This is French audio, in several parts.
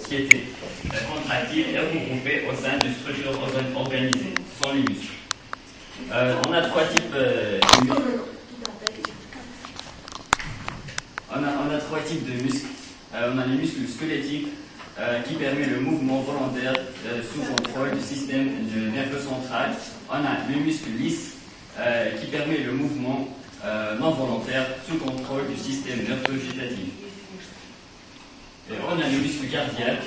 qui étaient contractiles et regroupés au sein de structures organisées, ce sont les muscles. On a trois types de muscles. On a trois types de muscles. On a les muscles squelettiques qui permettent le mouvement volontaire sous contrôle du système nerveux central. On a le muscle lisse qui permet le mouvement non volontaire sous contrôle du système nerveux végétatif. Et on a le muscle cardiaque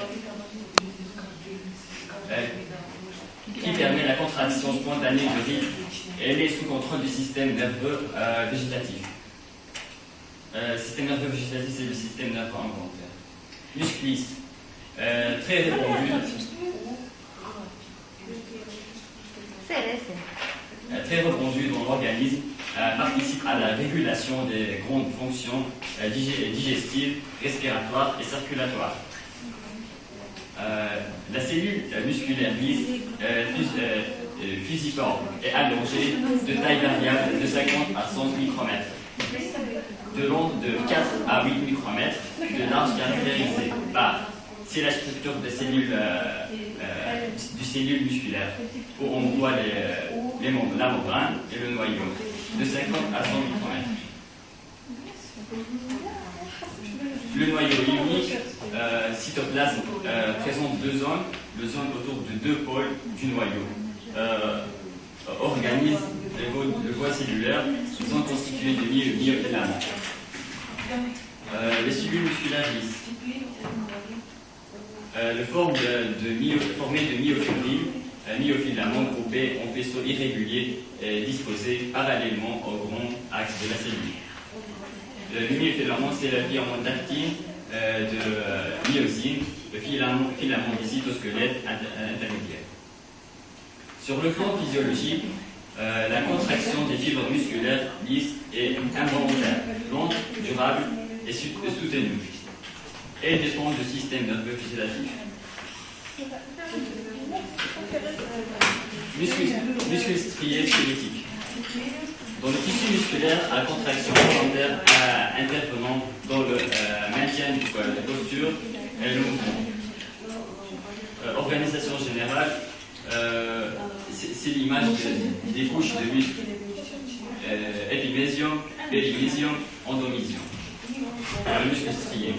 qui permet la contraction spontanée de rythme et elle est sous contrôle du système nerveux végétatif. Système nerveux végétatif, c'est le système nerveux involontaire. Muscle lisse, très répandu. Très répandu dans l'organisme, participe à la régulation des grandes fonctions digestives, respiratoires et circulatoires. La cellule musculaire lisse, fusiforme et allongée, de taille variable de 50 à 100 micromètres, de long de 4 à 8 micromètres, de large caractérisée par c'est la structure des cellules, du cellule musculaire, où on voit la membrane et le noyau, de 50 à 100 micromètres. Le noyau unique, cytoplasme, présente deux zones, le zone autour de deux pôles du noyau. Organise le voie cellulaire, sont constituées de myofilaments. Les cellules musculaires lisses. Formées de myofilaments groupés en faisceaux irréguliers et disposés parallèlement au grand axe de la cellule. Le myofilament, c'est le filament d'actine, de myosine, le filament du cytosquelette intermédiaire. Sur le plan physiologique, la contraction des fibres musculaires lisses est involontaire, lente, durable et soutenue. Et dépend du système nerveux végétatif. Muscles striés squelettiques. Dans le tissu musculaire, à contraction volontaire intervenant dans le maintien de posture et le mouvement. Organisation générale, c'est l'image des couches de muscles. Épimésium, périmésium, endomésium. Le muscle strié.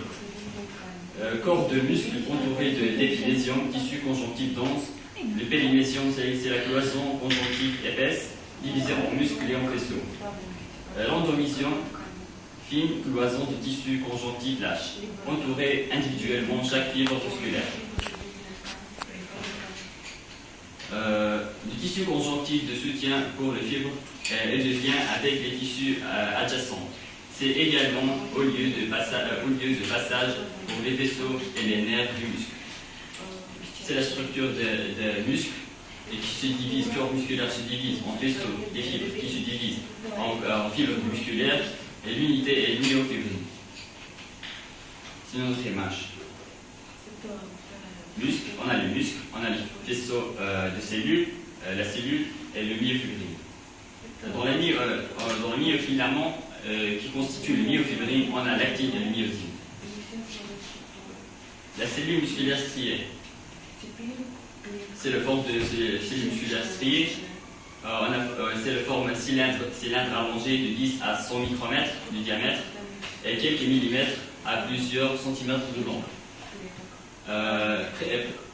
Corps de muscles entouré d'épimésium, tissu conjonctif dense. Le périmésium, c'est la cloison conjonctive épaisse, divisée en muscles et en faisceaux. L'endomésium, fine cloison de tissu conjonctif lâche, entourée individuellement chaque fibre musculaire. Le tissu conjonctif de soutien pour les fibres et de lien avec les tissus adjacents. C'est également au lieu de passage pour les vaisseaux et les nerfs du muscle. C'est la structure des muscles et qui se divise, le corps musculaire se divise en vaisseaux, des fibres qui se divisent en fibres musculaires et l'unité est myofibrine. C'est notre image. Muscle, on a les muscles, on a les vaisseaux de cellules, la cellule et le myofibrine. Dans le myofilament qui constitue le myofibrine, on a l'actine et le myosine. La cellule musculaire striée, c'est la forme de cellule musculaire striée. C'est la forme cylindre allongé de 10 à 100 micromètres de diamètre et quelques millimètres à plusieurs centimètres de long.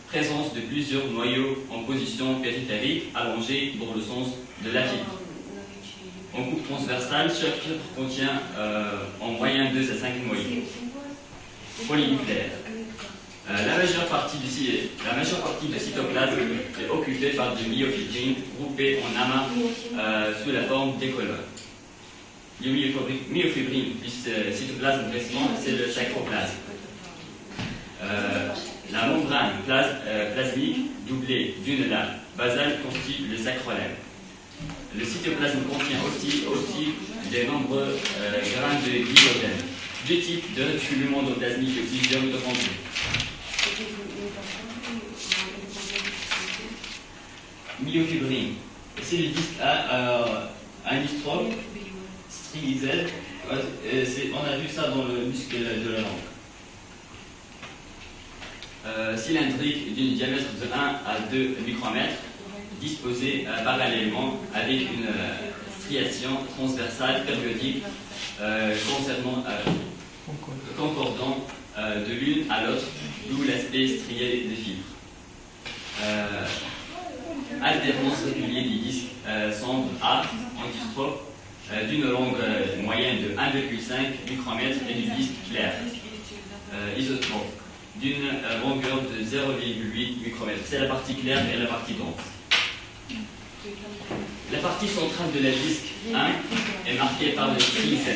Présence de plusieurs noyaux en position périphérique allongés dans le sens de la fibre. En coupe transversale, chaque fibre contient en moyenne 2 à 5 noyaux. Polynucléaire. La majeure partie du cytoplasme est occupée par des myofibrines groupées en amas sous la forme d'écolons. Le myofibrine plus cytoplasme restant, c'est le sacroplasme. La membrane plasmique doublée d'une lame basale constitue le sacrolème. Le cytoplasme contient aussi des nombreux grains de gliogène. Deux types de réticulum endoplasmique et plusieurs mitochondries. Myofibrine. C'est le disque un dystrophe stylisé. On a vu ça dans le muscle de la langue. cylindrique d'une diamètre de 1 à 2 micromètres, disposée parallèlement avec une striation transversale périodique concordant de l'une à l'autre, d'où l'aspect strié des fibres. Alternance régulière du disque sombre A antistrope d'une longue moyenne de 1,5 micromètres et du disque clair isotrope d'une longueur de 0,8 micromètres. C'est la partie claire et la partie dense. La partie centrale de la disque 1 est marquée par le string Z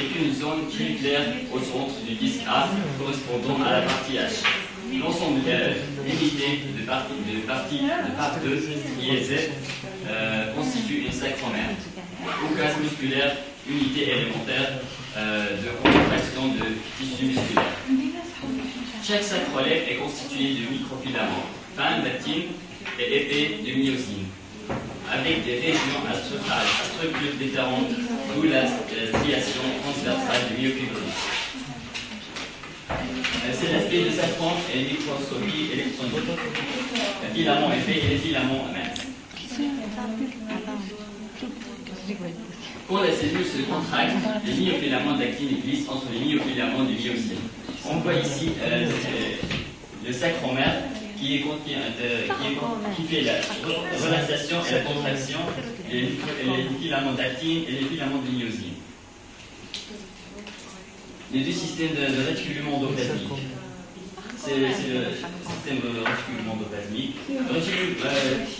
et une zone plus claire au centre du disque A correspondant à la partie H. L'ensemble limité de part 2 strié Z constitue une sacromère. Au gaz musculaire, unité élémentaire de contraction de tissu musculaire. Chaque sacrolette est constitué de microfilaments, fins, d'actine et épais de myosine, avec des régions à structures différentes, d'où la striation transversale de myofibrine. C'est l'aspect de sacron et microscopie électronique. Les filaments épais et les filaments minces. Quand la cellule se contracte, les myofilaments d'actine glissent entre les myofilaments de myosine. On voit ici le sacromère qui fait la relaxation et la contraction, les filaments d'actine et les filaments de myosine. Les deux systèmes de réticulement endoplasmique. C'est le système de réticulement endoplasmique. Le réticulum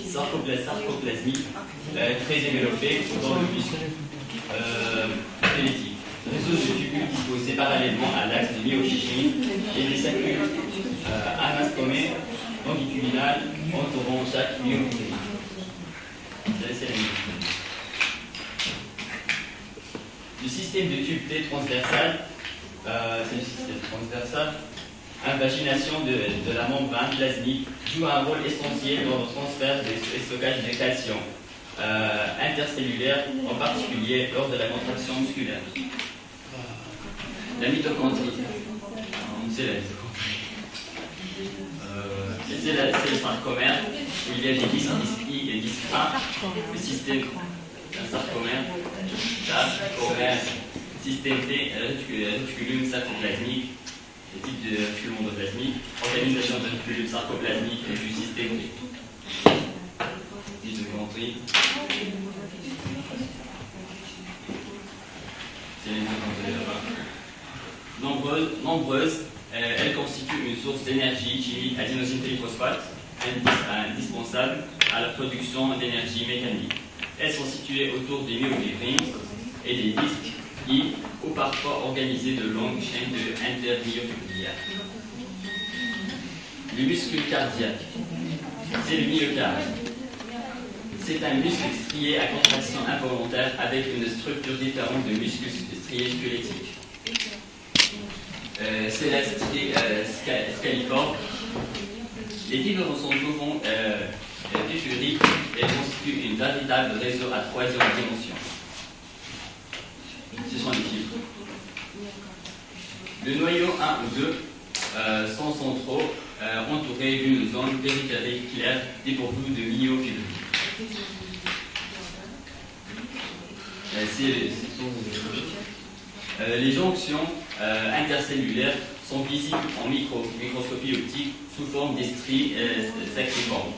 sarcoplasmique, très développé dans le muscle squelettique. Réseau de tubules disposés parallèlement à l'axe des myofibrines et des saccules anastomées longitudinales entourant chaque myofibrine. C'est la myofibrine. Le système de tube T transversal, c'est le système transversal. Invagination de la membrane plasmique joue un rôle essentiel dans le transfert et stockage des calcium intercellulaire, en particulier lors de la contraction musculaire. La mitochondrie, c'est la mitochondrie. C'est le sarcomère où il y a des disques I et disques A. Le système sarcomère, système T, réticulum sarcoplasmique. Le type de réticulum endoplasmique, organisation de réticulum sarcoplasmique et du système T. Mitochondrie. C'est les mitochondries là-bas. Nombreuses, elles constituent une source d'énergie chimique adénosine triphosphate, indispensable à la production d'énergie mécanique. Elles sont situées autour des myofibrines et des disques I, ou parfois organisées de longues chaînes intermyofibrillaires. Le muscle cardiaque, c'est le myocarde. C'est un muscle strié à contraction involontaire avec une structure différente de muscles striés squelettiques. C'est la strie scaliforme. Les fibres sont souvent périphériques et constituent un véritable réseau à troisième dimension. Ce sont les fibres. Le noyau 1 ou 2 sont centraux, entourés d'une zone périphérique claire dépourvue de myofibrine. Les jonctions intercellulaires sont visibles en microscopie optique sous forme des stries sacriformes.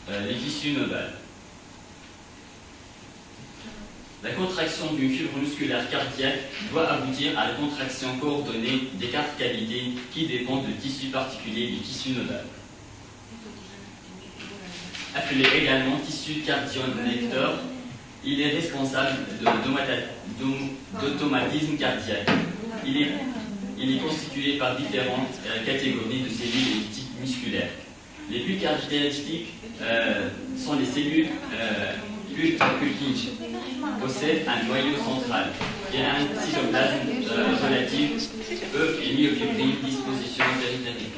Les tissus nodales. La contraction d'une fibre musculaire cardiaque doit aboutir à la contraction coordonnée des 4 cavités qui dépendent de tissus particuliers du tissu nodal. Appelé également tissu cardio-necteur, il est responsable d'automatisme cardiaque. Il est constitué par différentes catégories de cellules et de types musculaires. Les plus caractéristiques sont les cellules Purkinje, possèdent un noyau central et un cytoplasme relatif, œuf et myofibrine, disposition périphérique.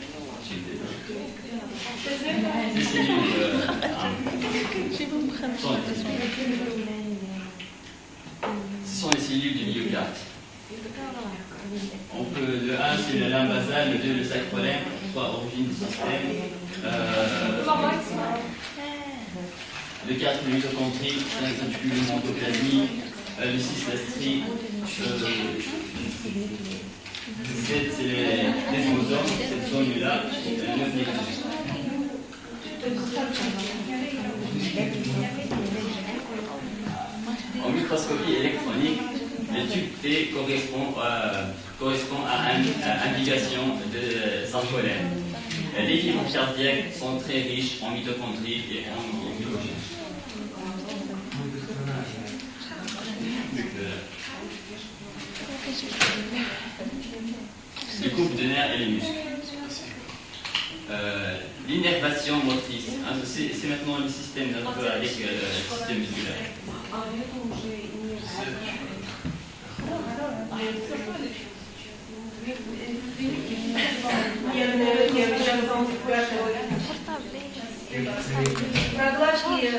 Ces cellules ce sont les cellules du myocarde. On peut, le 1 c'est la lame basale, le 2 le sacrolème, le 3 origine du système, le 4 le mitochondrie, 5 le mentoplasmie, le 6 la strie, 7 c'est les desmosomes, cette zone-là, le 9 nexus. En microscopie électronique, le tube T correspond à une implication de sarcolème. Les fibres cardiaques sont très riches en mitochondries et en glycogène. Les coupes de nerfs et les muscles. L'innervation motrice, c'est maintenant le système nerveux avec le système musculaire. Проглаживание